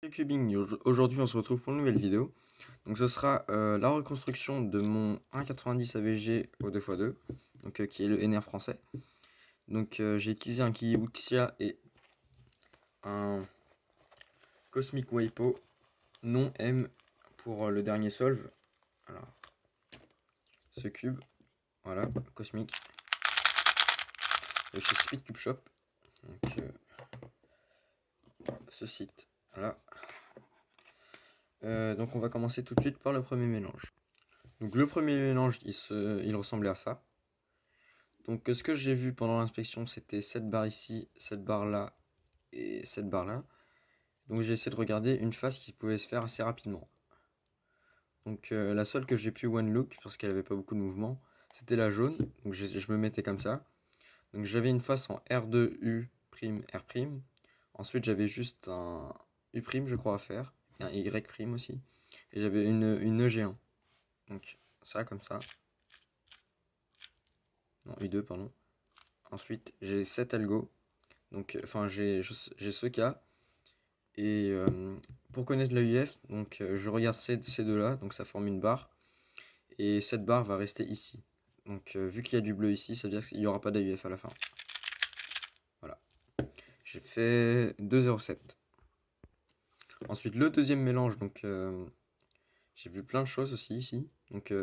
Cubing, aujourd'hui on se retrouve pour une nouvelle vidéo. Donc ce sera la reconstruction de mon 1,90 AVG au 2x2, donc qui est le NR français. Donc j'ai utilisé un Kiyi Wuxia et un Cosmic Waipo non M pour le dernier solve. Alors, ce cube, voilà, Cosmic, de chez Speed Cube Shop. Donc ce site, voilà. Donc on va commencer tout de suite par le premier mélange. Donc le premier mélange, il ressemblait à ça. Donc ce que j'ai vu pendant l'inspection, c'était cette barre ici, cette barre là et cette barre là. Donc j'ai essayé de regarder une phase qui pouvait se faire assez rapidement. Donc la seule que j'ai pu one look, parce qu'elle avait pas beaucoup de mouvement, c'était la jaune. Donc je me mettais comme ça. Donc j'avais une face en R2, U', R'. Ensuite j'avais juste un U', je crois, à faire. Et un Y' aussi. Et j'avais une EG1. Donc ça comme ça. Non, U2, pardon. Ensuite j'ai 7 algo. Donc enfin j'ai ce cas. Et pour connaître l'AUF, donc je regarde ces deux-là, donc ça forme une barre. Et cette barre va rester ici. Donc vu qu'il y a du bleu ici, ça veut dire qu'il n'y aura pas d'AUF à la fin. Voilà. J'ai fait 2,07. Ensuite le deuxième mélange, donc j'ai vu plein de choses aussi ici. Donc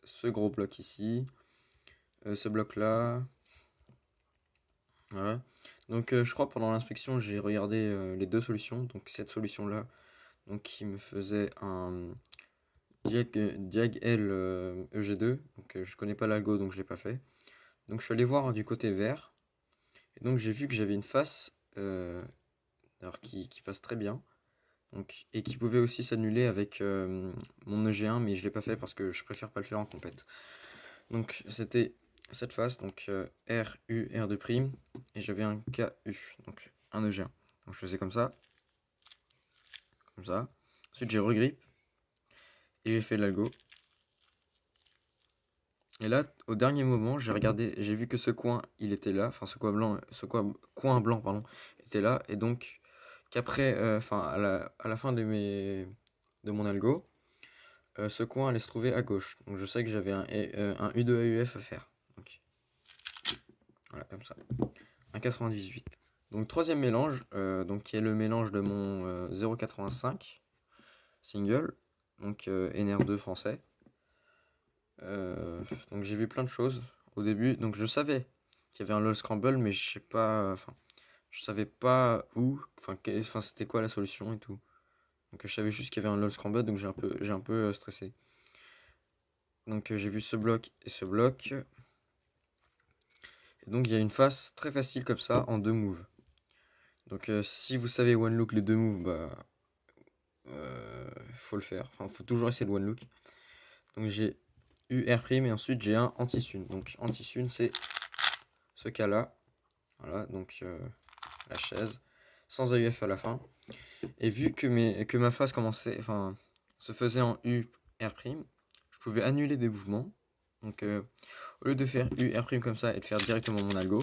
ce gros bloc ici, ce bloc là. Voilà. Donc je crois pendant l'inspection j'ai regardé les deux solutions. Donc cette solution là, donc qui me faisait un Diag L EG2, donc je connais pas l'algo donc je l'ai pas fait. Donc je suis allé voir du côté vert, et donc j'ai vu que j'avais une face alors qui passe très bien, donc, et qui pouvait aussi s'annuler avec mon EG1, mais je l'ai pas fait parce que je préfère pas le faire en compète. Donc c'était cette face, donc R, U, R2', et j'avais un KU, donc un EG1. Donc je faisais comme ça. Ensuite j'ai regrip, et j'ai fait l'algo. Et là, au dernier moment, j'ai regardé, j'ai vu que ce coin, il était là, enfin coin blanc, pardon, était là, et donc qu'après, enfin à la fin de mon algo, ce coin allait se trouver à gauche. Donc je sais que j'avais un U2 AUF à faire. Donc, voilà, comme ça. Un 98. Donc troisième mélange, donc qui est le mélange de mon 0,85 single, donc NR2 français. Donc j'ai vu plein de choses au début. Donc je savais qu'il y avait un LOL Scramble, mais je sais pas, enfin, je savais pas où, enfin c'était quoi la solution et tout. Donc je savais juste qu'il y avait un LOL Scramble, donc j'ai un peu stressé. Donc j'ai vu ce bloc et ce bloc. Et donc il y a une phase très facile comme ça en deux moves. Donc si vous savez one look les deux moves, bah faut le faire. Enfin, faut toujours essayer de one look. Donc j'ai U R' et ensuite j'ai un anti-sun. Donc anti-sun c'est ce cas-là. Voilà, donc la chaise, sans AUF à la fin. Et vu que ma face commençait, enfin, se faisait en U R', je pouvais annuler des mouvements. Donc au lieu de faire U R' comme ça et de faire directement mon algo,